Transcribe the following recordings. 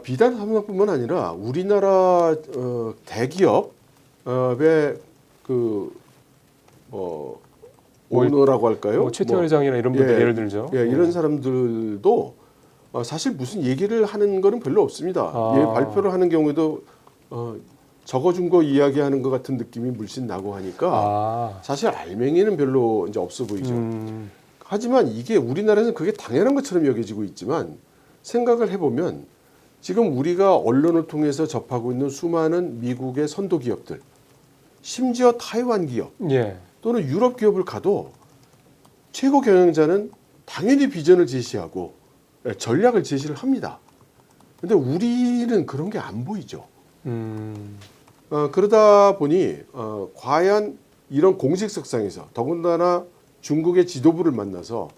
비단 삼성뿐만 아니라 우리나라 대기업의 오너라고 할까요? 뭐 최태원 회장이나 이런 분들 예를 들죠. 이런 사람들도 사실 무슨 얘기를 하는 거는 별로 없습니다. 발표를 하는 경우에도 적어준 거 이야기하는 것 같은 느낌이 물씬 나고 하니까 사실 알맹이는 별로 이제 없어 보이죠. 하지만 이게 우리나라에서는 그게 당연한 것처럼 여겨지고 있지만 생각을 해보면 지금 우리가 언론을 통해서 접하고 있는 수많은 미국의 선도 기업들, 심지어 타이완 기업 또는 유럽 기업을 가도 최고 경영자는 당연히 비전을 제시하고 전략을 제시를 합니다. 그런데 우리는 그런 게 안 보이죠. 그러다 보니 과연 이런 공식석상에서 더군다나 중국의 지도부를 만나서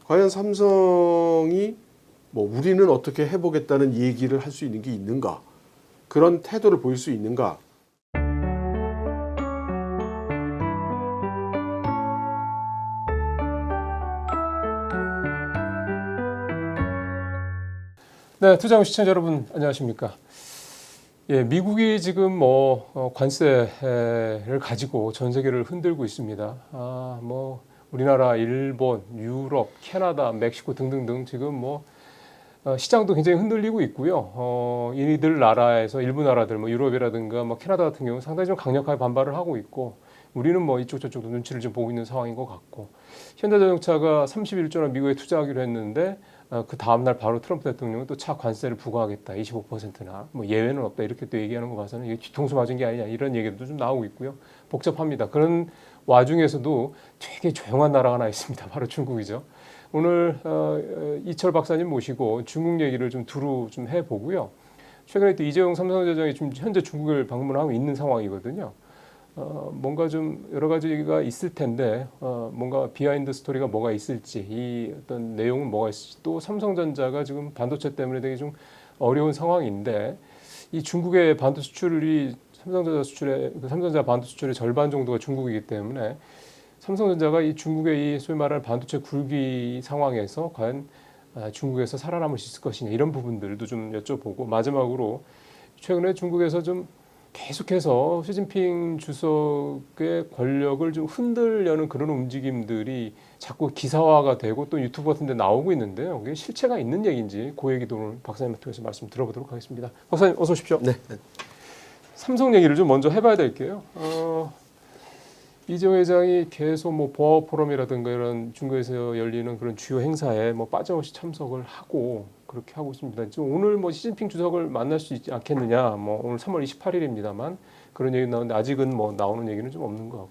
과연 삼성이 뭐 우리는 어떻게 해보겠다는 얘기를 할 수 있는 게 있는가, 그런 태도를 보일 수 있는가. 네, 투자용 시청자 여러분 안녕하십니까? 예, 미국이 지금 관세를 가지고 전 세계를 흔들고 있습니다. 우리나라, 일본, 유럽, 캐나다, 멕시코 등등등 지금 시장도 굉장히 흔들리고 있고요. 이들 나라에서 일부 나라들, 유럽이라든가 캐나다 같은 경우 상당히 좀 강력하게 반발을 하고 있고, 우리는 이쪽 저쪽도 눈치를 좀 보고 있는 상황인 것 같고, 현대자동차가 31조 원 미국에 투자하기로 했는데 그 다음날 바로 트럼프 대통령은 또 차 관세를 부과하겠다, 25%나 예외는 없다, 이렇게 또 얘기하는 거 봐서는 이게 뒤통수 맞은 게 아니냐, 이런 얘기도 좀 나오고 있고요. 복잡합니다. 그런 와중에서도 되게 조용한 나라가 하나 있습니다. 바로 중국이죠. 오늘 이철 박사님 모시고 중국 얘기를 좀 두루 좀 해보고요. 최근에 또 이재용 삼성전자장이 지금 현재 중국을 방문하고 있는 상황이거든요. 뭔가 좀 여러 가지가 있을 텐데 뭔가 비하인드 스토리가 뭐가 있을지, 이 어떤 내용은 뭐가 있을지, 또 삼성전자가 지금 반도체 때문에 되게 좀 어려운 상황인데, 이 중국의 반도체 수출이 삼성전자 반도체 수출의 절반 정도가 중국이기 때문에 삼성전자가 이 중국의 이 소위 말하는 반도체 굴기 상황에서 과연 중국에서 살아남을 수 있을 것이냐, 이런 부분들도 좀 여쭤보고, 마지막으로 최근에 중국에서 좀 계속해서 시진핑 주석의 권력을 좀 흔들려는 그런 움직임들이 자꾸 기사화가 되고 또 유튜브 같은 데 나오고 있는데요. 그게 실체가 있는 얘기인지 그 얘기도 오늘 박사님을 통해서 말씀 들어보도록 하겠습니다. 박사님 어서 오십시오. 네. 삼성 얘기를 좀 먼저 해봐야 될게요. 이재용 회장이 계속 보아 포럼이라든가 이런 중국에서 열리는 그런 주요 행사에 빠짐없이 참석을 하고 그렇게 하고 있습니다. 지금 오늘 시진핑 주석을 만날 수 있지 않겠느냐, 오늘 3월 28일입니다만 그런 얘기 나오는데 아직은 나오는 얘기는 좀 없는 것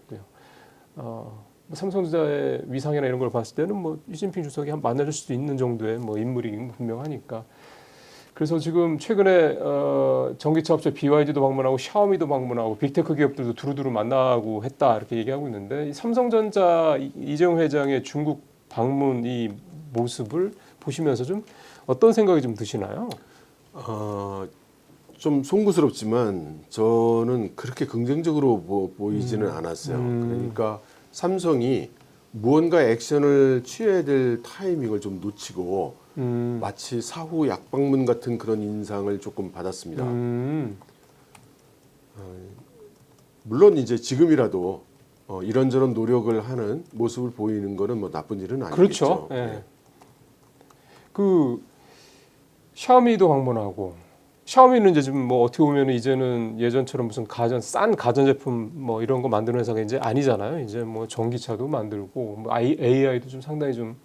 같고요. 삼성전자의 위상이나 이런 걸 봤을 때는 시진핑 주석이 만나줄 수도 있는 정도의 인물이 분명하니까. 그래서 지금 최근에 전기차 업체 BYD도 방문하고 샤오미도 방문하고 빅테크 기업들도 두루두루 만나고 했다, 이렇게 얘기하고 있는데, 이 삼성전자 이재용 회장의 중국 방문 이 모습을 보시면서 좀 어떤 생각이 좀 드시나요? 좀 송구스럽지만 저는 그렇게 긍정적으로 보이지는 않았어요. 그러니까 삼성이 무언가 액션을 취해야 될 타이밍을 좀 놓치고 마치 사후 약방문 같은 그런 인상을 조금 받았습니다. 물론 이제 지금이라도 이런저런 노력을 하는 모습을 보이는 거는 나쁜 일은 아니겠죠. 그렇죠. 네. 그 샤오미도 방문하고, 샤오미는 이제 지금 어떻게 보면 이제는 예전처럼 무슨 싼 가전제품 이런 거 만드는 회사가 이제 아니잖아요. 이제 전기차도 만들고 AI도 좀 상당히 좀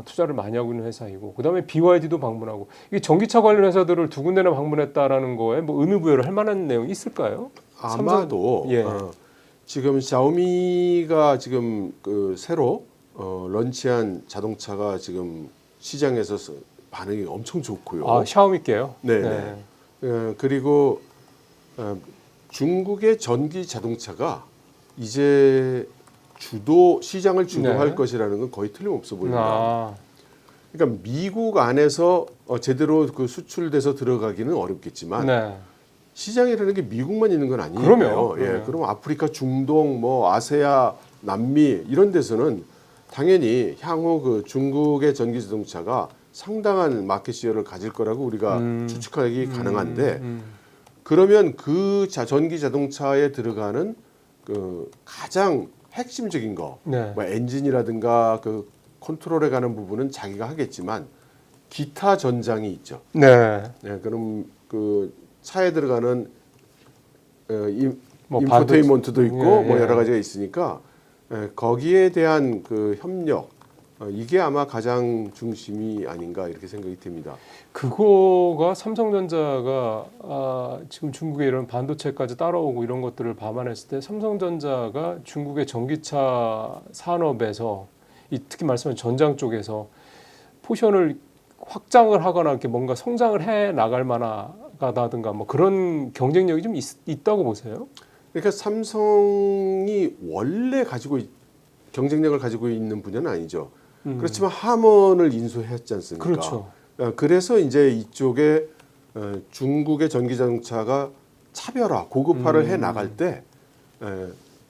투자를 많이 하고 있는 회사이고, 그다음에 BYD도 방문하고, 이 전기차 관련 회사들을 두 군데나 방문했다라는 거에 의미 부여를 할 만한 내용이 있을까요? 아마도 지금 샤오미가 지금 새로 런치한 자동차가 지금 시장에서 반응이 엄청 좋고요. 샤오미께요? 네. 그리고 중국의 전기 자동차가 이제 시장을 주도할 것이라는 건 거의 틀림없어 보입니다. 그러니까 미국 안에서 제대로 수출돼서 들어가기는 어렵겠지만 시장이라는 게 미국만 있는 건 아니니까요. 그럼 아프리카, 중동, 아세아, 남미 이런 데서는 당연히 향후 중국의 전기 자동차가 상당한 마켓 시어를 가질 거라고 우리가 추측하기 가능한데 그러면 그 전기 자동차에 들어가는 그 가장 핵심적인 거, 네. 뭐 엔진이라든가 그 컨트롤에 가는 부분은 자기가 하겠지만 기타 전장이 있죠. 네. 네, 그럼 그 차에 들어가는 뭐 인포테인먼트도 있고 예, 뭐 예. 여러 가지가 있으니까 거기에 대한 그 협력 이게 아마 가장 중심이 아닌가 이렇게 생각이 듭니다. 그거가 삼성전자가 지금 중국의 이런 반도체까지 따라오고 이런 것들을 감안했을 때 삼성전자가 중국의 전기차 산업에서 특히 말씀하신 전장 쪽에서 포션을 확장을 하거나 이렇게 뭔가 성장을 해 나갈 만하다든가 뭐 그런 경쟁력이 좀 있다고 보세요? 그러니까 삼성이 원래 경쟁력을 가지고 있는 분야는 아니죠. 그렇지만 함원을 인수했지 않습니까? 그렇죠. 그래서 이제 이쪽에 중국의 전기 자동차가 차별화, 고급화를 해 나갈 때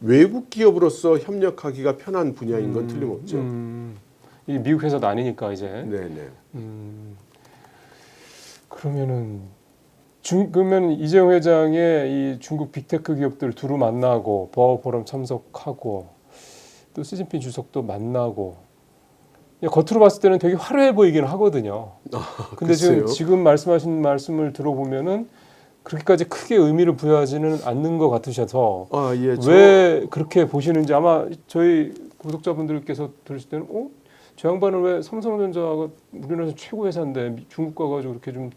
외국 기업으로서 협력하기가 편한 분야인 건 틀림없죠. 이 미국 회사도 아니니까 이제. 네네. 그러면 이재용 회장의 이 중국 빅테크 기업들 두루 만나고 보아오 포럼 참석하고 또 시진핑 주석도 만나고 겉으로 봤을 때는 되게 화려해 보이긴 하거든요. 근데 지금 말씀하신 말씀을 들어보면은 그렇게까지 크게 의미를 부여하지는 않는 것 같으셔서 예, 왜 그렇게 보시는지 아마 저희 구독자분들께서 들으실 때는 저 양반은 왜 삼성전자가 우리나라에서 최고 회사인데 중국 가가지고 이렇게 좀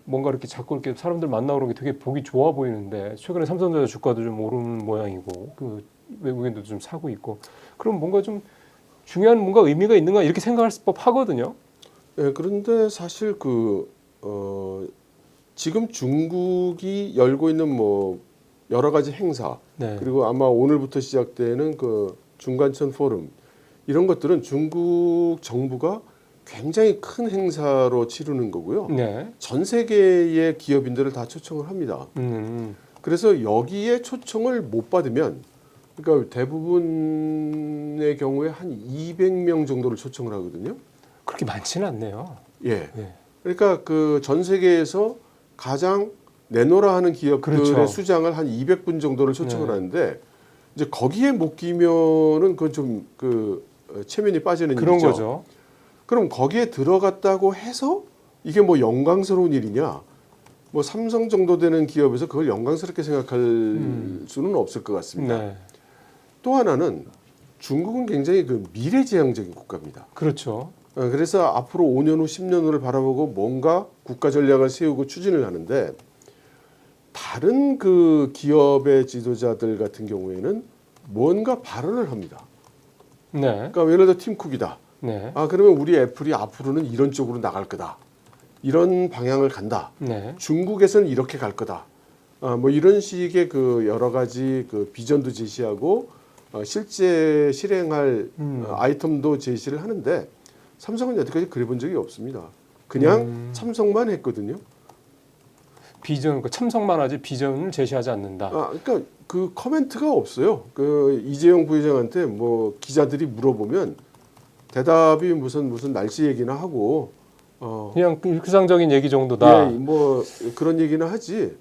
뭔가 이렇게 자꾸 이렇게 사람들 만나고 그런 게 되게 보기 좋아 보이는데 최근에 삼성전자 주가도 좀 오르는 모양이고 그 외국인도 좀 사고 있고 그럼 뭔가 좀 중요한 뭔가 의미가 있는가 이렇게 생각할 법하거든요. 네, 그런데 사실 지금 중국이 열고 있는 뭐 여러 가지 행사 네. 그리고 아마 오늘부터 시작되는 그 중간천 포럼 이런 것들은 중국 정부가 굉장히 큰 행사로 치르는 거고요. 네. 전 세계의 기업인들을 다 초청을 합니다. 그래서 여기에 초청을 못 받으면 그러니까 대부분의 경우에 한 200명 정도를 초청을 하거든요. 그렇게 많지는 않네요. 예. 네. 그러니까 그 전 세계에서 가장 내노라 하는 기업들의 그렇죠. 수장을 한 200분 정도를 초청을 네. 하는데 이제 거기에 못 끼면은 그건 좀 체면이 빠지는 그런 일이죠. 거죠. 그럼 거기에 들어갔다고 해서 이게 뭐 영광스러운 일이냐? 뭐 삼성 정도 되는 기업에서 그걸 영광스럽게 생각할 수는 없을 것 같습니다. 네. 또 하나는 중국은 굉장히 그 미래지향적인 국가입니다. 그렇죠. 그래서 앞으로 5년 후, 10년 후를 바라보고 뭔가 국가 전략을 세우고 추진을 하는데 다른 그 기업의 지도자들 같은 경우에는 뭔가 발언을 합니다. 네. 그러니까 예를 들어 팀쿡이다. 네. 그러면 우리 애플이 앞으로는 이런 쪽으로 나갈 거다. 이런 방향을 간다. 네. 중국에서는 이렇게 갈 거다. 뭐 이런 식의 그 여러 가지 그 비전도 제시하고 실제 실행할 아이템도 제시를 하는데 삼성은 여태까지 그래본 적이 없습니다. 그냥 참석만 했거든요. 비전, 참석만 하지 비전을 제시하지 않는다. 그러니까 그 코멘트가 없어요. 그 이재용 부회장한테 뭐 기자들이 물어보면 대답이 무슨 날씨 얘기나 하고 그냥 일상적인 얘기 정도다. 예, 뭐 그런 얘기는 하지.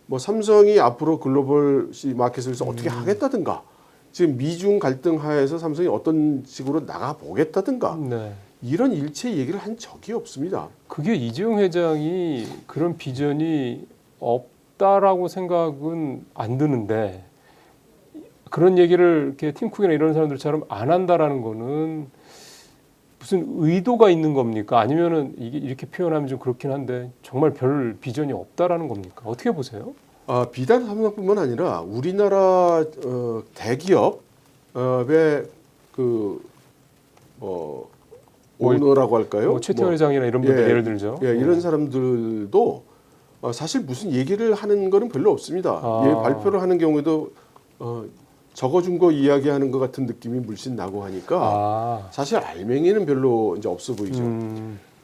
뭐 삼성이 앞으로 글로벌 마켓에서 어떻게 하겠다든가, 지금 미중 갈등 하에서 삼성이 어떤 식으로 나가 보겠다든가 네. 이런 일체 얘기를 한 적이 없습니다. 그게 이재용 회장이 그런 비전이 없다라고 생각은 안 드는데 그런 얘기를 이렇게 팀쿡이나 이런 사람들처럼 안 한다라는 거는 무슨 의도가 있는 겁니까? 아니면은 이게 이렇게 표현하면 좀 그렇긴 한데 정말 별 비전이 없다라는 겁니까? 어떻게 보세요? 비단 삼성뿐만 아니라 우리나라 대기업의 오너라고 할까요? 뭐 최태원 회장이나 이런 분들 예를 들죠. 이런 사람들도 사실 무슨 얘기를 하는 거는 별로 없습니다. 발표를 하는 경우에도 적어준 거 이야기하는 것 같은 느낌이 물씬 나고 하니까 사실 알맹이는 별로 이제 없어 보이죠.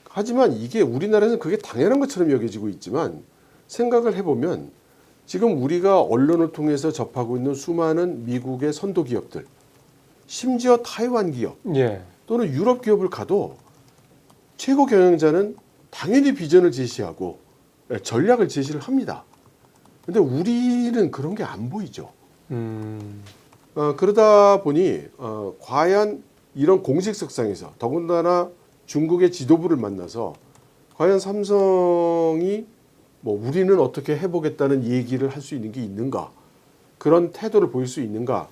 하지만 이게 우리나라에서는 그게 당연한 것처럼 여겨지고 있지만 생각을 해보면 지금 우리가 언론을 통해서 접하고 있는 수많은 미국의 선도 기업들, 심지어 타이완 기업 예. 또는 유럽 기업을 가도 최고 경영자는 당연히 비전을 제시하고 전략을 제시를 합니다. 근데 우리는 그런 게 안 보이죠. 그러다 보니 과연 이런 공식석상에서 더군다나 중국의 지도부를 만나서 과연 삼성이 뭐 우리는 어떻게 해보겠다는 얘기를 할 수 있는 게 있는가, 그런 태도를 보일 수 있는가,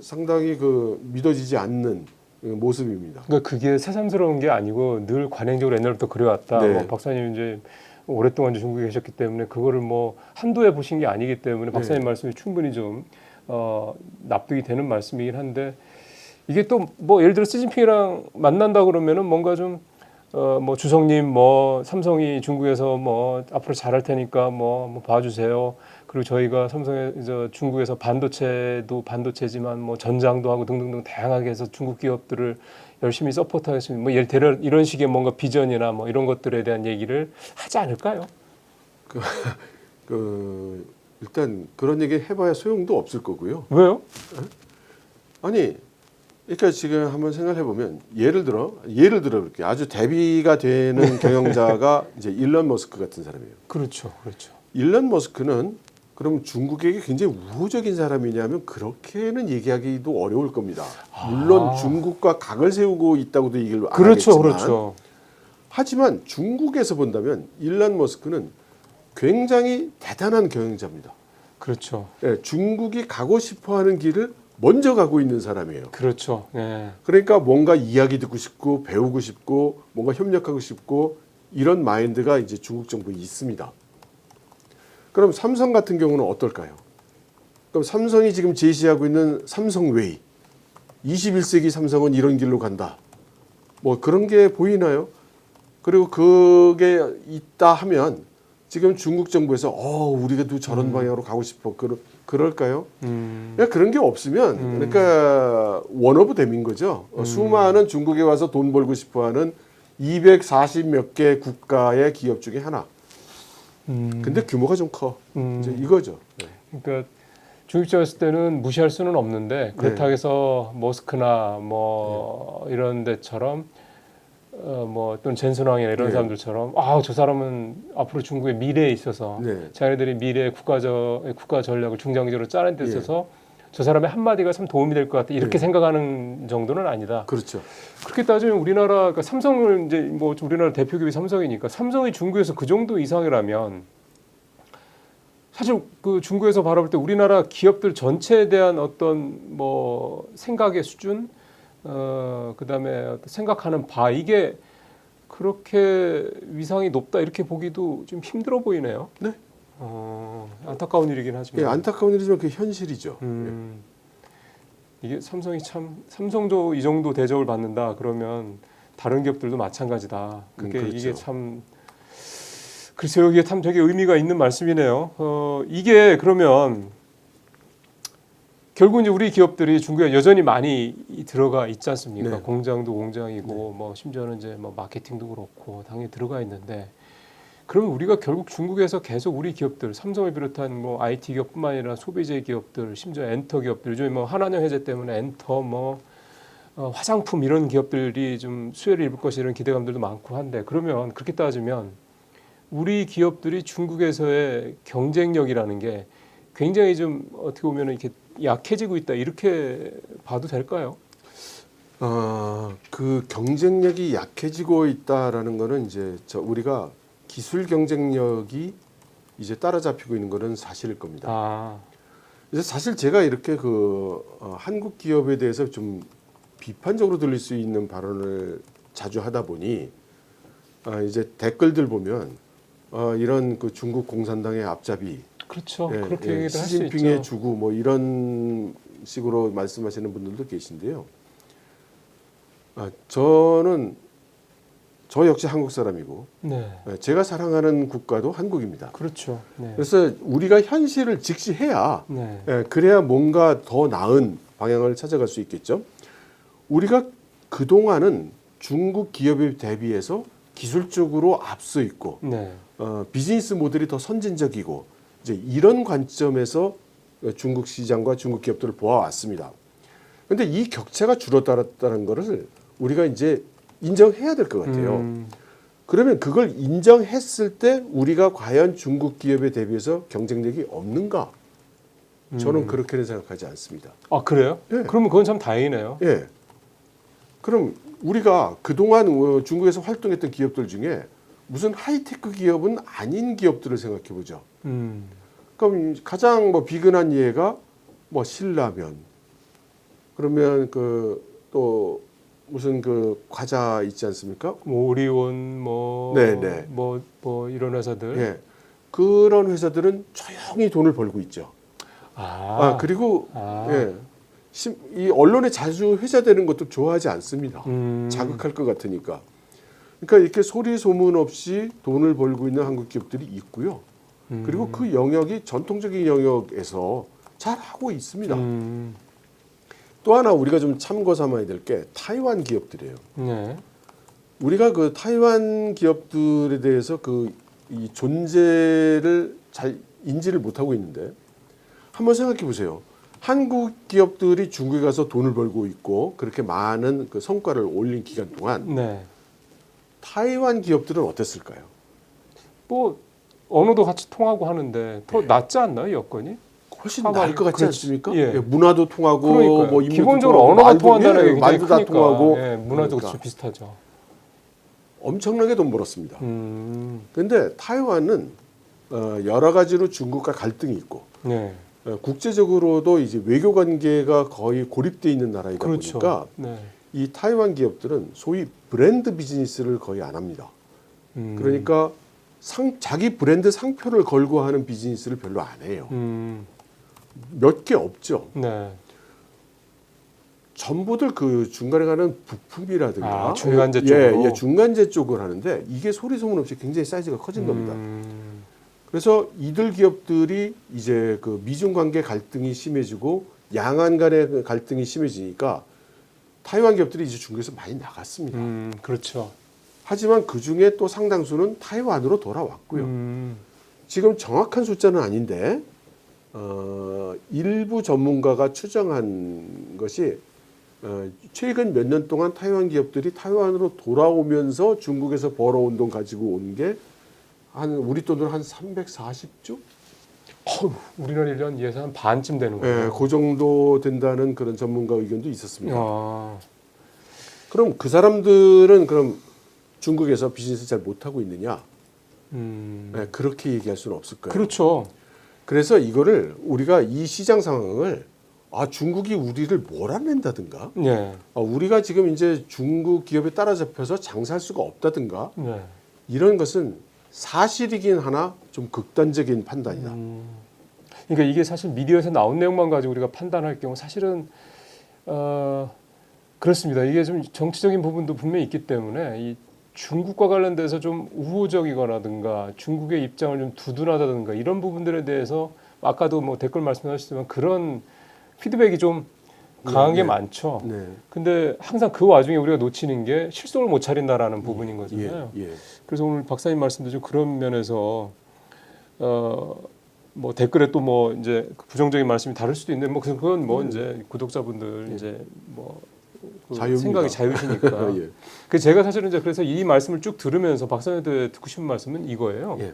상당히 믿어지지 않는 모습입니다. 그러니까 그게 새삼스러운 게 아니고 늘 관행적으로 옛날부터 그래왔다. 네. 뭐 박사님 이제 오랫동안 중국에 계셨기 때문에 그거를 뭐 한도에 보신 게 아니기 때문에 박사님 말씀이 충분히 좀 납득이 되는 말씀이긴 한데, 이게 또 뭐 예를 들어 시진핑이랑 만난다 그러면은 뭔가 좀 뭐 주석님 뭐 삼성이 중국에서 뭐 앞으로 잘할 테니까 뭐 봐주세요. 그리고 저희가 삼성에 중국에서 반도체도 반도체지만 뭐 전장도 하고 등등등 다양하게 해서 중국 기업들을 열심히 서포트하겠습니다. 뭐 예를 들어 이런 식의 뭔가 비전이나 뭐 이런 것들에 대한 얘기를 하지 않을까요? 일단 그런 얘기 해봐야 소용도 없을 거고요. 왜요? 아니, 그러니까 지금 한번 생각해 보면 예를 들어 이렇게 아주 대비가 되는 경영자가 이제 일론 머스크 같은 사람이에요. 그렇죠, 그렇죠. 일론 머스크는 그럼 중국에게 굉장히 우호적인 사람이냐면 그렇게는 얘기하기도 어려울 겁니다. 물론 중국과 각을 세우고 있다고도 얘기를 안 그렇죠, 하겠지만, 그렇죠. 하지만 중국에서 본다면 일론 머스크는 굉장히 대단한 경영자입니다. 그렇죠. 예, 중국이 가고 싶어하는 길을 먼저 가고 있는 사람이에요. 그렇죠. 네. 그러니까 뭔가 이야기 듣고 싶고 배우고 싶고 뭔가 협력하고 싶고 이런 마인드가 이제 중국 정부에 있습니다. 그럼 삼성 같은 경우는 어떨까요? 그럼 삼성이 지금 제시하고 있는 삼성웨이, 21세기 삼성은 이런 길로 간다, 뭐 그런 게 보이나요? 그리고 그게 있다 하면 지금 중국 정부에서 우리가 또 저런 방향으로 가고 싶어, 그럴까요? 그런 게 없으면 그러니까 원 오브 댐인 거죠. 수많은 중국에 와서 돈 벌고 싶어하는 240 몇 개 국가의 기업 중에 하나. 근데 규모가 좀 커. 이제 이거죠. 네. 그러니까 중국 입장에서 때는 무시할 수는 없는데, 그렇다고 해서 모스크나 뭐 이런 데처럼 뭐 또는 젠슨왕이나 이런 사람들처럼 저 사람은 앞으로 중국의 미래에 있어서 자기들이 미래의 국가 전략을 중장기적으로 짜는 데 있어서 저 사람의 한마디가 참 도움이 될 것 같다, 이렇게 생각하는 정도는 아니다. 그렇죠. 그렇게 따지면 우리나라, 그러니까 삼성을 이제 뭐 우리나라 대표 기업이 삼성이니까 삼성이 중국에서 그 정도 이상이라면 사실 그 중국에서 바라볼 때 우리나라 기업들 전체에 대한 어떤 뭐 생각의 수준, 그다음에 생각하는 바, 이게 그렇게 위상이 높다 이렇게 보기도 좀 힘들어 보이네요. 네. 안타까운 일이긴 하지만. 안타까운 일이지만 그게 현실이죠. 이게 삼성도 이 정도 대접을 받는다 그러면 다른 기업들도 마찬가지다. 그게 그렇죠. 이게 참, 글쎄요, 이게 참 되게 의미가 있는 말씀이네요. 이게 그러면 결국 이제 우리 기업들이 중국에 여전히 많이 들어가 있지 않습니까? 네. 공장도 공장이고 뭐 심지어는 이제 뭐 마케팅도 그렇고 당연히 들어가 있는데, 그러면 우리가 결국 중국에서 계속 우리 기업들, 삼성을 비롯한 뭐 IT 기업뿐만 아니라 소비재 기업들, 심지어 엔터 기업들, 요즘에 뭐 한한령 해제 때문에 엔터 뭐 화장품 이런 기업들이 좀 수혜를 입을 것이, 이런 기대감들도 많고 한데, 그러면 그렇게 따지면 우리 기업들이 중국에서의 경쟁력이라는 게 굉장히 좀 어떻게 보면 이렇게 약해지고 있다, 이렇게 봐도 될까요? 그 경쟁력이 약해지고 있다라는 거는 이제 우리가 기술 경쟁력이 이제 따라잡히고 있는 거는 사실일 겁니다. 이제 사실 제가 이렇게 한국 기업에 대해서 좀 비판적으로 들릴 수 있는 발언을 자주 하다 보니 이제 댓글들 보면 이런 그 중국 공산당의 앞잡이, 그렇죠. 그렇게 얘기를 할 수 있죠. 시진핑의 주구 뭐 이런 식으로 말씀하시는 분들도 계신데요. 저 역시 한국 사람이고, 제가 사랑하는 국가도 한국입니다. 그렇죠. 네. 그래서 우리가 현실을 직시해야, 그래야 뭔가 더 나은 방향을 찾아갈 수 있겠죠. 우리가 그동안은 중국 기업에 대비해서 기술적으로 앞서 있고, 비즈니스 모델이 더 선진적이고, 이제 이런 관점에서 중국 시장과 중국 기업들을 보아왔습니다. 그런데 이 격차가 줄어들었다는 것을 우리가 이제 인정해야 될 것 같아요. 그러면 그걸 인정했을 때 우리가 과연 중국 기업에 대비해서 경쟁력이 없는가? 저는 그렇게는 생각하지 않습니다. 아 그래요? 예. 그러면 그건 참 다행이네요. 예. 그럼 우리가 그동안 중국에서 활동했던 기업들 중에 무슨 하이테크 기업은 아닌 기업들을 생각해 보죠. 그럼 가장 뭐 비근한 예가 뭐 신라면. 그러면 그 또 무슨 그 과자 있지 않습니까? 뭐 오리온 네네. 뭐 이런 회사들. 예. 그런 회사들은 조용히 돈을 벌고 있죠. 그리고 예. 이 언론에 자주 회자되는 것도 좋아하지 않습니다. 자극할 것 같으니까. 그러니까 이렇게 소리 소문 없이 돈을 벌고 있는 한국 기업들이 있고요. 그리고 그 영역이 전통적인 영역에서 잘 하고 있습니다. 또 하나 우리가 좀 참고 삼아야 될 게 타이완 기업들이에요. 네. 우리가 그 타이완 기업들에 대해서 이 존재를 잘 인지를 못하고 있는데 한번 생각해 보세요. 한국 기업들이 중국에 가서 돈을 벌고 있고 그렇게 많은 그 성과를 올린 기간 동안 네. 타이완 기업들은 어땠을까요? 뭐 언어도 같이 통하고 하는데 더 낫지 않나요, 여건이? 훨씬 나을 것 같지 그렇지. 않습니까? 예. 예, 문화도 통하고 그러니까요. 뭐 인문도 기본적으로 통하고, 언어가 말도, 통한다는 게 말도 다 굉장히 통하고 크니까. 예, 문화도 그러니까. 비슷하죠. 엄청나게 돈 벌었습니다. 그런데 타이완은 여러 가지로 중국과 갈등이 있고 네. 국제적으로도 이제 외교 관계가 거의 고립돼 있는 나라이다 그렇죠. 보니까 네. 이 타이완 기업들은 소위 브랜드 비즈니스를 거의 안 합니다. 그러니까 자기 브랜드 상표를 걸고 하는 비즈니스를 별로 안 해요. 몇 개 없죠. 네. 전부들 그 중간에 가는 부품이라든가 중간재 쪽으로. 예, 중간재 쪽을 하는데 이게 소리 소문 없이 굉장히 사이즈가 커진 겁니다. 그래서 이들 기업들이 이제 그 미중 관계 갈등이 심해지고 양안 간의 갈등이 심해지니까 타이완 기업들이 이제 중국에서 많이 나갔습니다. 그렇죠. 하지만 그 중에 또 상당수는 타이완으로 돌아왔고요. 지금 정확한 숫자는 아닌데 일부 전문가가 추정한 것이 최근 몇 년 동안 타이완 기업들이 타이완으로 돌아오면서 중국에서 벌어온 돈 가지고 온 게 우리 돈으로 한 340조? 우리나라 1년 예산 반쯤 되는 거예요. 네, 그 정도 된다는 그런 전문가 의견도 있었습니다. 그럼 그 사람들은 그럼 중국에서 비즈니스 잘 못하고 있느냐? 네, 그렇게 얘기할 수는 없을 거예요. 그렇죠. 그래서 이거를 우리가 이 시장 상황을 중국이 우리를 몰아낸다든가, 네. 우리가 지금 이제 중국 기업에 따라잡혀서 장사할 수가 없다든가, 네. 이런 것은 사실이긴 하나 좀 극단적인 판단이다. 그러니까 이게 사실 미디어에서 나온 내용만 가지고 우리가 판단할 경우 사실은 그렇습니다. 이게 좀 정치적인 부분도 분명히 있기 때문에 이 중국과 관련돼서 좀 우호적이거나든가 중국의 입장을 좀 두둔하다든가 이런 부분들에 대해서 아까도 뭐 댓글 말씀하셨지만 그런 피드백이 좀 강한 게 많죠. 네. 근데 항상 그 와중에 우리가 놓치는 게 실속을 못 차린다라는 부분인 거잖아요. 예. 그래서 오늘 박사님 말씀도 좀 그런 면에서 뭐 댓글에 또 뭐 이제 부정적인 말씀이 다를 수도 있는데 뭐 그건 뭐 이제 구독자분들 이제 뭐 그 생각이 자유시니까. 예. 그 제가 사실은 이제 그래서 이 말씀을 쭉 들으면서 박사님한테 듣고 싶은 말씀은 이거예요. 예.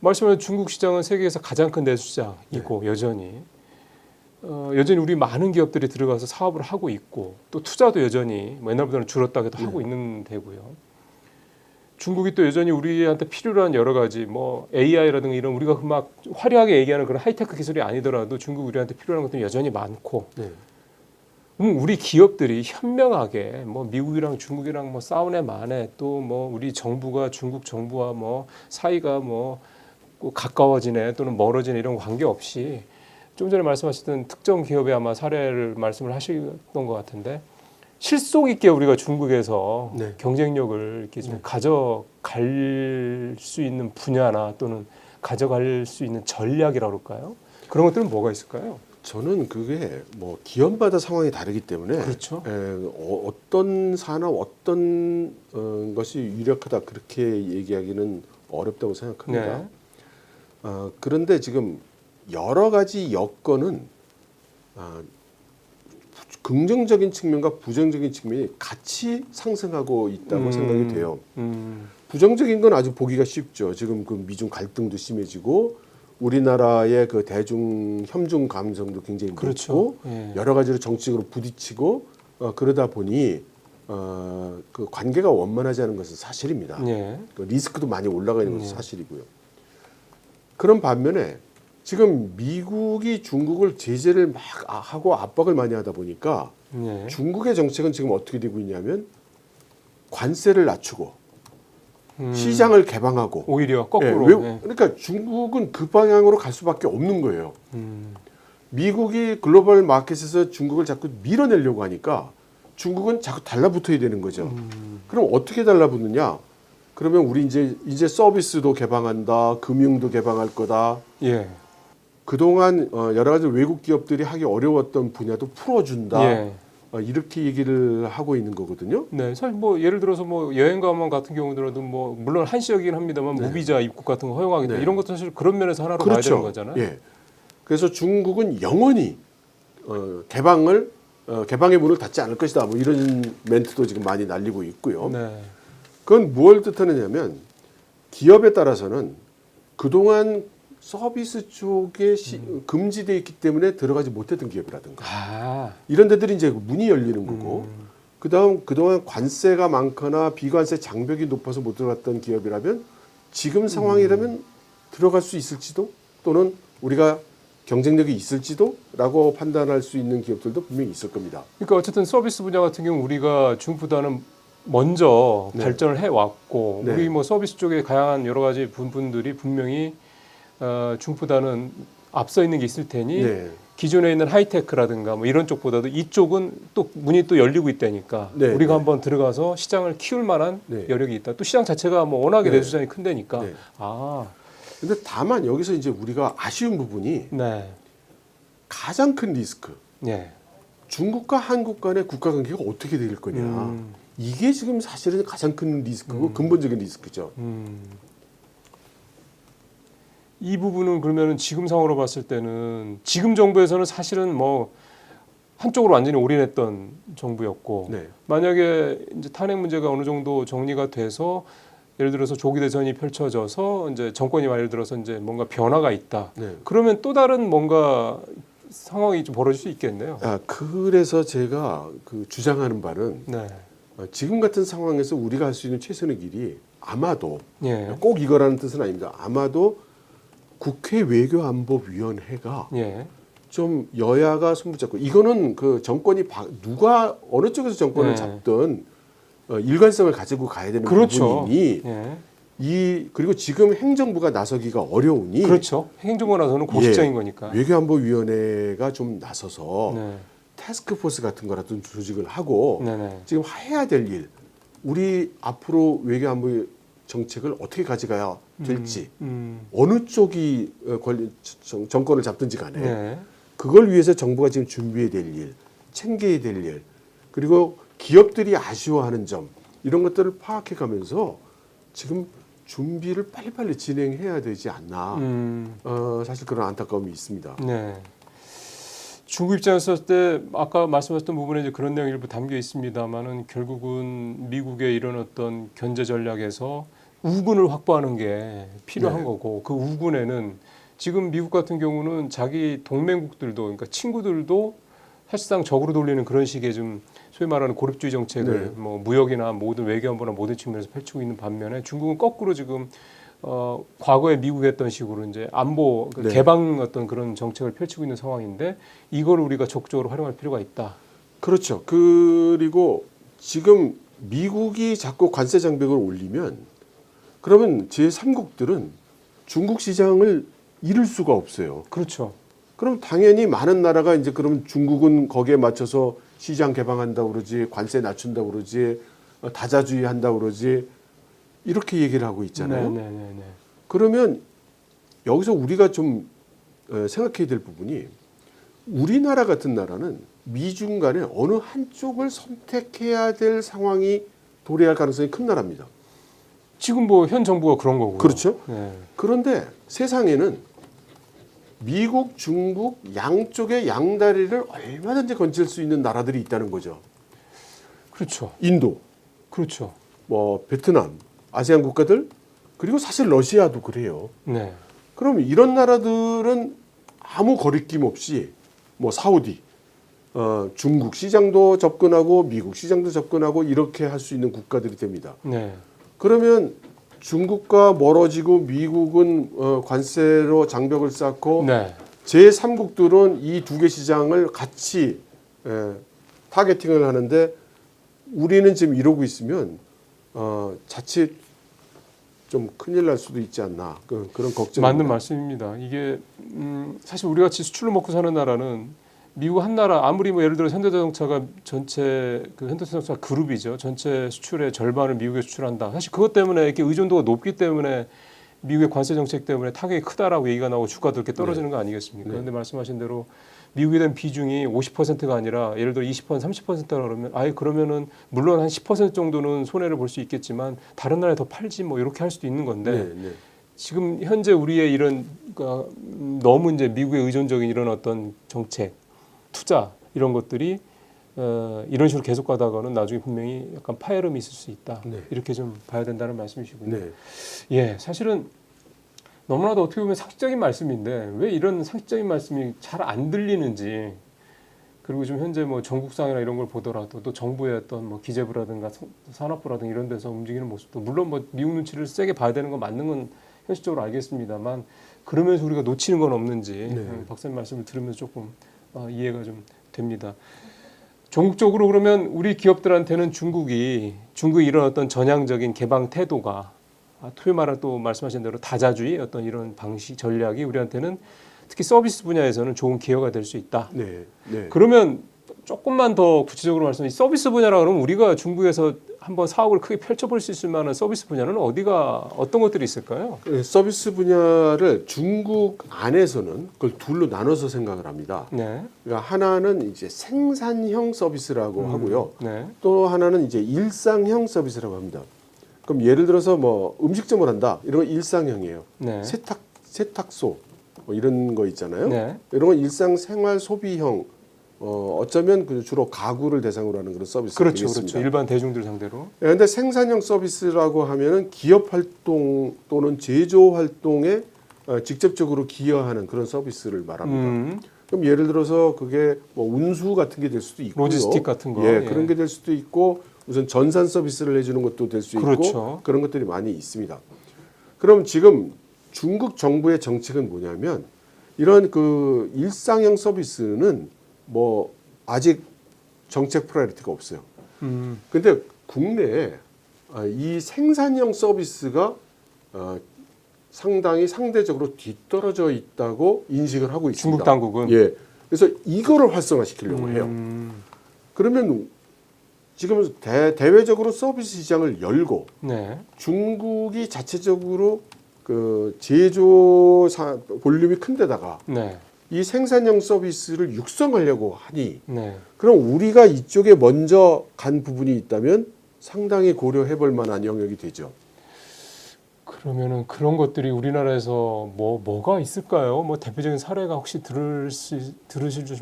말씀하신 중국 시장은 세계에서 가장 큰 내수 시장이고 여전히 우리 많은 기업들이 들어가서 사업을 하고 있고 또 투자도 여전히 뭐 옛날보다는 줄었다 해도 하고 있는 데고요. 중국이 또 여전히 우리한테 필요한 여러 가지 뭐 AI라든가 이런 우리가 막 화려하게 얘기하는 그런 하이테크 기술이 아니더라도 중국 우리한테 필요한 것들이 여전히 많고 우리 기업들이 현명하게 뭐 미국이랑 중국이랑 뭐 싸우네 마네 또 뭐 우리 정부가 중국 정부와 뭐 사이가 뭐 가까워지네 또는 멀어지네 이런 관계 없이 좀 전에 말씀하셨던 특정 기업의 아마 사례를 말씀을 하셨던 것 같은데 실속 있게 우리가 중국에서 경쟁력을 이렇게 좀 가져갈 수 있는 분야나 또는 가져갈 수 있는 전략이라고 할까요? 그런 것들은 뭐가 있을까요? 저는 그게 뭐 기업마다 상황이 다르기 때문에 그렇죠. 어떤 산업 어떤 것이 유력하다 그렇게 얘기하기는 어렵다고 생각합니다. 네. 그런데 지금 여러 가지 여건은 긍정적인 측면과 부정적인 측면이 같이 상승하고 있다고 생각이 돼요. 부정적인 건 아주 보기가 쉽죠. 지금 그 미중 갈등도 심해지고 우리나라의 그 대중 협중 감성도 굉장히 높고 그렇죠. 예. 여러 가지로 정치적으로 부딪히고 그러다 보니 그 관계가 원만하지 않은 것은 사실입니다. 예. 그 리스크도 많이 올라가 있는 것은 사실이고요. 그런 반면에 지금 미국이 중국을 제재를 막 하고 압박을 많이 하다 보니까 예. 중국의 정책은 지금 어떻게 되고 있냐면 관세를 낮추고 시장을 개방하고 오히려 거꾸로. 예. 그러니까 중국은 그 방향으로 갈 수밖에 없는 거예요. 미국이 글로벌 마켓에서 중국을 자꾸 밀어내려고 하니까 중국은 자꾸 달라붙어야 되는 거죠. 그럼 어떻게 달라붙느냐? 그러면 우리 이제 서비스도 개방한다, 금융도 개방할 거다. 예. 그동안 여러 가지 외국 기업들이 하기 어려웠던 분야도 풀어준다. 예. 이렇게 얘기를 하고 있는 거거든요. 네, 사실 뭐 예를 들어서 뭐 여행 가면 같은 경우더라도 뭐 물론 한시적이긴 합니다만 무비자 입국 같은 거 허용하겠다 이런 것도 사실 그런 면에서 하나로 봐야 되는 거잖아요. 예. 그래서 중국은 영원히 개방의 문을 닫지 않을 것이다. 뭐 이런 멘트도 지금 많이 날리고 있고요. 네. 그건 뭘 뜻하느냐면 기업에 따라서는 그동안 서비스 쪽에 금지돼 있기 때문에 들어가지 못했던 기업이라든가 이런 데들이 이제 문이 열리는 거고 그동안 관세가 많거나 비관세 장벽이 높아서 못 들어갔던 기업이라면 지금 상황이라면 들어갈 수 있을지도 또는 우리가 경쟁력이 있을지도라고 판단할 수 있는 기업들도 분명히 있을 겁니다. 그러니까 어쨌든 서비스 분야 같은 경우 우리가 중국보다는 먼저 발전을 해왔고 네. 우리 뭐 서비스 쪽에 다양한 여러 가지 부분들이 분명히 중국보다는 앞서 있는 게 있을 테니 네. 기존에 있는 하이테크라든가 뭐 이런 쪽보다도 이쪽은 또 문이 또 열리고 있다니까 네, 우리가 네. 한번 들어가서 시장을 키울 만한 네. 여력이 있다. 또 시장 자체가 뭐 워낙에 네. 내수장이 큰 데니까. 네. 아, 근데 다만 여기서 이제 우리가 아쉬운 부분이 네, 가장 큰 리스크. 네. 중국과 한국 간의 국가 관계가 어떻게 될 거냐. 이게 지금 사실은 가장 큰 리스크고 근본적인 리스크죠. 이 부분은 그러면은 지금 상황으로 봤을 때는 지금 정부에서는 사실은 뭐 한쪽으로 완전히 올인했던 정부였고 네. 만약에 이제 탄핵 문제가 어느 정도 정리가 돼서 예를 들어서 조기 대선이 펼쳐져서 이제 정권이 예를 들어서 이제 뭔가 변화가 있다. 네. 그러면 또 다른 뭔가 상황이 좀 벌어질 수 있겠네요. 그래서 제가 그 주장하는 바는 네. 지금 같은 상황에서 우리가 할 수 있는 최선의 길이 아마도 예. 꼭 이거라는 뜻은 아닙니다. 아마도 국회 외교안보위원회가 예. 좀 여야가 손붙잡고 이거는 그 정권이 누가 어느 쪽에서 정권을 네. 잡든 일관성을 가지고 가야 되는 그렇죠. 부분이니 예. 그리고 지금 행정부가 나서기가 어려우니 그렇죠. 행정부가 나서는 공식적인 예, 거니까. 외교안보위원회가 좀 나서서 네. 태스크포스 같은 거라도 조직을 하고 네네. 지금 해야 될 일, 우리 앞으로 외교안보 정책을 어떻게 가져가야 될지 어느 쪽이 정권을 잡든지 간에 네. 그걸 위해서 정부가 지금 준비해야 될 일, 챙겨야 될 일, 그리고 기업들이 아쉬워하는 점 이런 것들을 파악해 가면서 지금 준비를 빨리빨리 진행해야 되지 않나. 사실 그런 안타까움이 있습니다. 네. 중국 입장에서 봤을 때 아까 말씀하셨던 부분에 이제 그런 내용이 일부 담겨 있습니다만은 결국은 미국의 이런 어떤 견제 전략에서 우군을 확보하는 게 필요한 네. 거고 그 우군에는 지금 미국 같은 경우는 자기 동맹국들도 그러니까 친구들도 사실상 적으로 돌리는 그런 식의 좀 소위 말하는 고립주의 정책을 네. 뭐 무역이나 모든 외교안보나 모든 측면에서 펼치고 있는 반면에 중국은 거꾸로 지금 과거에 미국이 했던 식으로 이제 안보 네. 개방 어떤 그런 정책을 펼치고 있는 상황인데 이걸 우리가 적극적으로 활용할 필요가 있다. 그렇죠. 그리고 지금 미국이 자꾸 관세 장벽을 올리면 그러면 제3국들은 중국 시장을 잃을 수가 없어요. 그렇죠. 그럼 당연히 많은 나라가 이제 그러면 중국은 거기에 맞춰서 시장 개방한다고 그러지, 관세 낮춘다고 그러지, 다자주의 한다고 그러지, 이렇게 얘기를 하고 있잖아요. 네네네. 그러면 여기서 우리가 좀 생각해야 될 부분이 우리나라 같은 나라는 미중 간에 어느 한쪽을 선택해야 될 상황이 도래할 가능성이 큰 나라입니다. 지금 뭐 현 정부가 그런 거고요. 그렇죠. 네. 그런데 세상에는 미국, 중국 양쪽의 양다리를 얼마든지 건질 수 있는 나라들이 있다는 거죠. 그렇죠. 인도, 그렇죠. 뭐 베트남, 아세안 국가들, 그리고 사실 러시아도 그래요. 네. 그럼 이런 나라들은 아무 거리낌 없이 뭐 사우디, 중국 시장도 접근하고 미국 시장도 접근하고 이렇게 할 수 있는 국가들이 됩니다. 네. 그러면 중국과 멀어지고 미국은 관세로 장벽을 쌓고 네. 제3국들은 이 두 개 시장을 같이 타겟팅을 하는데 우리는 지금 이러고 있으면 자칫 좀 큰일 날 수도 있지 않나 그런 걱정. 맞는 말씀입니다. 이게 사실 우리 같이 수출로 먹고 사는 나라는 미국 한 나라 아무리 뭐 예를 들어 현대자동차가 전체 그 현대자동차 그룹이죠. 전체 수출의 절반을 미국에 수출한다. 사실 그것 때문에 이렇게 의존도가 높기 때문에 미국의 관세 정책 때문에 타격이 크다라고 얘기가 나오고 주가도 이렇게 떨어지는 거 아니겠습니까? 그런데 말씀하신 대로 미국에 대한 비중이 50%가 아니라 예를 들어 20%, 30%라 그러면 그러면은 물론 한 10% 정도는 손해를 볼 수 있겠지만 다른 나라에 더 팔지 뭐 이렇게 할 수도 있는 건데 지금 현재 우리의 이런 그러니까 너무 이제 미국에 의존적인 이런 어떤 정책, 투자 이런 것들이 이런 식으로 계속 가다가는 나중에 분명히 약간 파열음이 있을 수 있다. 이렇게 좀 봐야 된다는 말씀이시군요. 예, 사실은 너무나도 어떻게 보면 상식적인 말씀인데 왜 이런 상식적인 말씀이 잘 안 들리는지 그리고 좀 현재 뭐 전국상이나 이런 걸 보더라도 또 정부의 어떤 뭐 기재부라든가 산업부라든가 이런 데서 움직이는 모습도 물론 뭐 미국 눈치를 세게 봐야 되는 건 맞는 건 현실적으로 알겠습니다만 그러면서 우리가 놓치는 건 없는지 박사님 말씀을 들으면서 조금 이해가 좀 됩니다. 전국적으로 그러면 우리 기업들한테는 중국의 이런 어떤 전향적인 개방 태도가 소위 말하는 또 말씀하신 대로 다자주의 어떤 이런 방식 전략이 우리한테는 특히 서비스 분야에서는 좋은 기회가 될 수 있다. 그러면 조금만 더 구체적으로 말씀해 서비스 분야라 그러면 우리가 중국에서 한번 사업을 크게 펼쳐볼 수 있을 만한 서비스 분야는 어떤 것들이 있을까요? 서비스 분야를 중국 안에서는 그걸 둘로 나눠서 생각을 합니다. 그러니까 하나는 이제 생산형 서비스라고 하고요. 또 하나는 이제 일상형 서비스라고 합니다. 그럼 예를 들어서 뭐 음식점을 한다 이런 건 일상형이에요. 세탁소 뭐 이런 거 있잖아요. 이런 건 일상생활 소비형. 어쩌면 주로 가구를 대상으로 하는 그런 서비스가 되겠습니다. 그렇죠. 일반 대중들 상대로. 그런데 생산형 서비스라고 하면은 기업 활동 또는 제조 활동에 직접적으로 기여하는 그런 서비스를 말합니다. 그럼 예를 들어서 그게 뭐 운수 같은 게 될 수도 있고요. 로지스틱 같은 거. 그런 게 될 수도 있고 우선 전산 서비스를 해주는 것도 될 수 있고 그런 것들이 많이 있습니다. 그럼 지금 중국 정부의 정책은 뭐냐면 이런 그 일상형 서비스는 뭐 아직 정책 프라이어리티가 없어요. 근데 국내에 이 생산형 서비스가 상당히 상대적으로 뒤떨어져 있다고 인식을 하고 있습니다. 중국 당국은. 그래서 이거를 활성화시키려고 해요. 그러면 지금 대외적으로 서비스 시장을 열고 중국이 자체적으로 그 제조 볼륨이 큰 데다가 이 생산형 서비스를 육성하려고 하니 그럼 우리가 이쪽에 먼저 간 부분이 있다면 상당히 고려해 볼 만한 영역이 되죠. 그러면은 그런 것들이 우리나라에서 뭐가 있을까요? 뭐 대표적인 사례가 혹시 들으실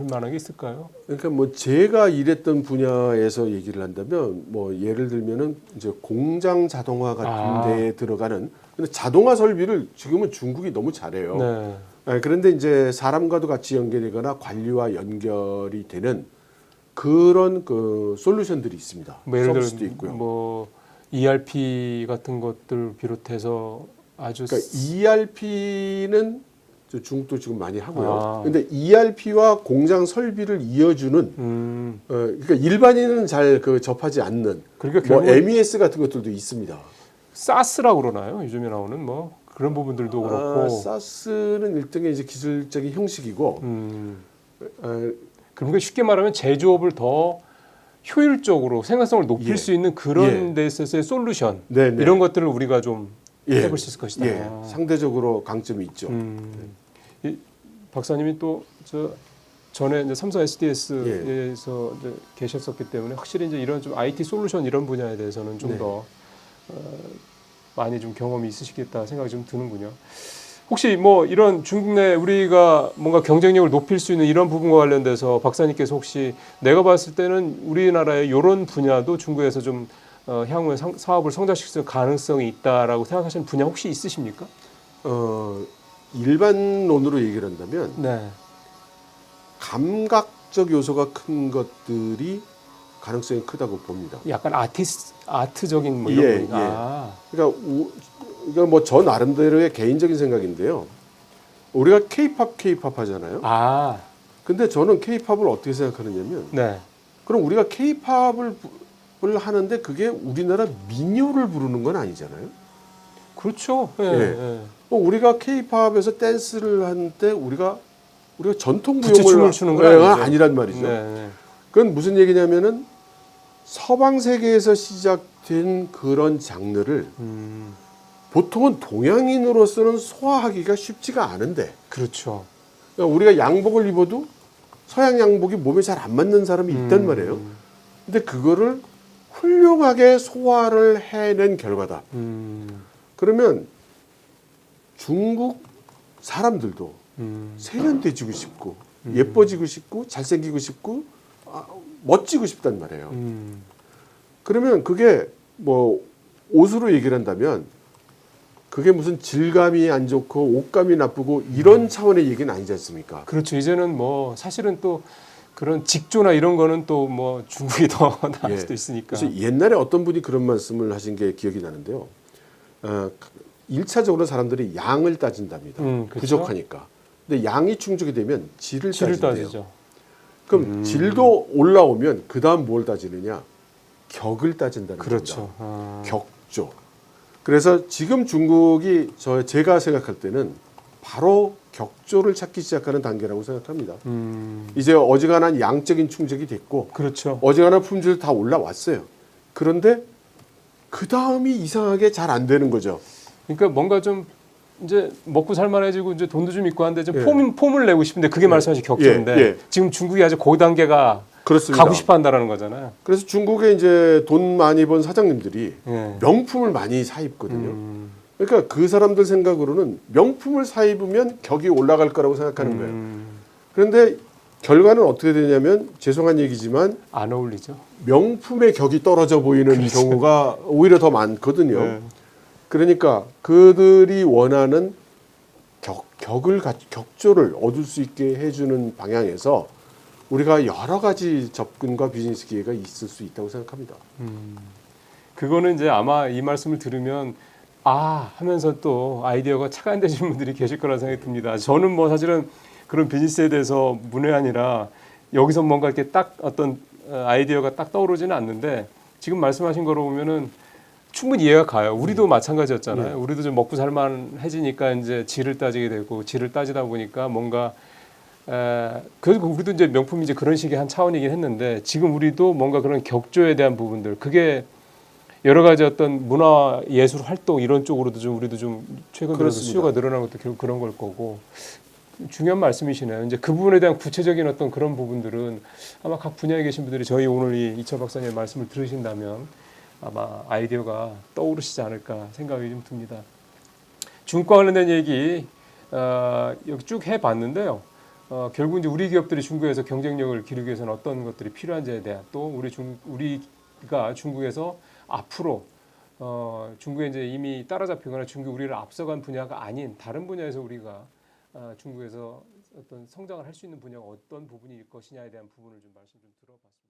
만한 게 있을까요? 그러니까 뭐 제가 일했던 분야에서 얘기를 한다면 뭐 예를 들면은 이제 공장 자동화 같은 데에 들어가는 근데 자동화 설비를 지금은 중국이 너무 잘해요. 그런데 이제 사람과도 같이 연결되거나 관리와 연결이 되는 그런 그 솔루션들이 있습니다. 뭐 예를 들어 서비스도 있고요. 뭐 ERP 같은 것들 비롯해서 아주 그러니까 ERP는 중국도 지금 많이 하고요. 그런데 ERP와 공장 설비를 이어주는 그러니까 일반인은 잘 접하지 않는 그러니까 뭐 MES 같은 것들도 있습니다. 사스라고 그러나요? 요즘에 나오는 뭐 그런 부분들도 그렇고. 사스는 일종의 이제 기술적인 형식이고. 그러니까 쉽게 말하면 제조업을 더 효율적으로 생산성을 높일 수 있는 그런 데 있어서의 솔루션 이런 것들을 우리가 좀 해볼 수 있을 것이다. 상대적으로 강점이 있죠. 박사님이 또 전에 이제 삼성 SDS에서 이제 계셨었기 때문에 확실히 이제 이런 좀 IT 솔루션 이런 분야에 대해서는 좀 더 많이 좀 경험이 있으시겠다 생각이 좀 드는군요. 혹시 뭐 이런 중국 내 우리가 뭔가 경쟁력을 높일 수 있는 이런 부분과 관련돼서 박사님께서 혹시 내가 봤을 때는 우리나라의 이런 분야도 중국에서 좀 향후에 사업을 성장시킬 가능성이 있다라고 생각하시는 분야 혹시 있으십니까? 일반론으로 얘기를 한다면 네. 감각적 요소가 큰 것들이 가능성이 크다고 봅니다. 약간 아트적인 뭐 이런 예, 거니까. 예. 아. 그러니까 뭐 저 나름대로의 개인적인 생각인데요. 우리가 K-팝 하잖아요. 아. 근데 저는 K-팝을 어떻게 생각하느냐면, 네. 그럼 우리가 K-팝을 하는데 그게 우리나라 민요를 부르는 건 아니잖아요. 그렇죠. 예. 예. 예. 우리가 K-팝에서 댄스를 하는데 우리가 전통 부채춤을 무용을 추는 건 아니죠. 아니란 말이죠. 네, 네. 그건 무슨 얘기냐면은 서방 세계에서 시작된 그런 장르를 보통은 동양인으로서는 소화하기가 쉽지가 않은데, 그렇죠. 그러니까 우리가 양복을 입어도 서양 양복이 몸에 잘 안 맞는 사람이 있단 말이에요. 근데 그거를 훌륭하게 소화를 해낸 결과다. 그러면 중국 사람들도 세련돼지고 싶고 예뻐지고 싶고 잘생기고 싶고 멋지고 싶단 말이에요. 그러면 그게 뭐 옷으로 얘기를 한다면 그게 무슨 질감이 안 좋고 옷감이 나쁘고 이런 차원의 얘기는 아니지 않습니까? 그렇죠. 이제는 뭐 사실은 또 그런 직조나 이런 거는 또 뭐 중국이 더 나을 예. 수도 있으니까. 그래서 옛날에 어떤 분이 그런 말씀을 하신 게 기억이 나는데요. 1차적으로 사람들이 양을 따진답니다. 그렇죠? 부족하니까. 근데 양이 충족이 되면 질을 따진대요. 따지죠. 그럼 질도 올라오면 그 다음 뭘 따지느냐? 격을 따진다는 그렇죠. 겁니다. 아. 격조. 그래서 지금 중국이 제가 생각할 때는 바로 격조를 찾기 시작하는 단계라고 생각합니다. 이제 어지간한 양적인 충족이 됐고, 그렇죠. 어지간한 품질 다 올라왔어요. 그런데 그 다음이 이상하게 잘 안 되는 거죠. 그러니까 뭔가 좀 이제 먹고 살만해지고 이제 돈도 좀 있고 한데 좀 예. 폼을 내고 싶은데 그게 말씀하신 격조인데 예. 지금 중국이 아주 그 단계가 그렇습니다. 가고 싶어 한다라는 거잖아요. 그래서 중국에 이제 돈 많이 번 사장님들이 예. 명품을 많이 사 입거든요. 그러니까 그 사람들 생각으로는 명품을 사 입으면 격이 올라갈 거라고 생각하는 거예요. 그런데 결과는 어떻게 되냐면 죄송한 얘기지만 안 어울리죠. 명품의 격이 떨어져 보이는 그렇죠. 경우가 오히려 더 많거든요. 네. 그러니까 그들이 원하는 격조를 얻을 수 있게 해주는 방향에서 우리가 여러 가지 접근과 비즈니스 기회가 있을 수 있다고 생각합니다. 그거는 이제 아마 이 말씀을 들으면 하면서 또 아이디어가 착안되시는 분들이 계실 거라 생각이 듭니다. 저는 뭐 사실은 그런 비즈니스에 대해서 문외한이라 여기서 뭔가 이렇게 딱 어떤 아이디어가 딱 떠오르지는 않는데 지금 말씀하신 거로 보면은 충분히 이해가 가요. 우리도 마찬가지였잖아요. 우리도 좀 먹고 살만해지니까 이제 질을 따지게 되고 질을 따지다 보니까 뭔가 그래서 우리도 이제 명품이 이제 그런 식의 한 차원이긴 했는데 지금 우리도 뭔가 그런 격조에 대한 부분들 그게 여러 가지 어떤 문화 예술 활동 이런 쪽으로도 좀 우리도 좀 최근 들어서 수요가 늘어나는 것도 결국 그런 걸 거고 중요한 말씀이시네요. 이제 그 부분에 대한 구체적인 어떤 그런 부분들은 아마 각 분야에 계신 분들이 저희 오늘 이 이철 박사님의 말씀을 들으신다면 아마 아이디어가 떠오르시지 않을까 생각이 좀 듭니다. 중국과 관련된 얘기 여기 쭉 해봤는데요. 결국 이제 우리 기업들이 중국에서 경쟁력을 기르기 위해서는 어떤 것들이 필요한지에 대한 또 우리가 중국에서 앞으로 중국에 이제 이미 따라잡히거나 중국 우리를 앞서간 분야가 아닌 다른 분야에서 우리가 중국에서 어떤 성장을 할 수 있는 분야가 어떤 부분일 것이냐에 대한 부분을 좀 말씀 좀 들어봤습니다.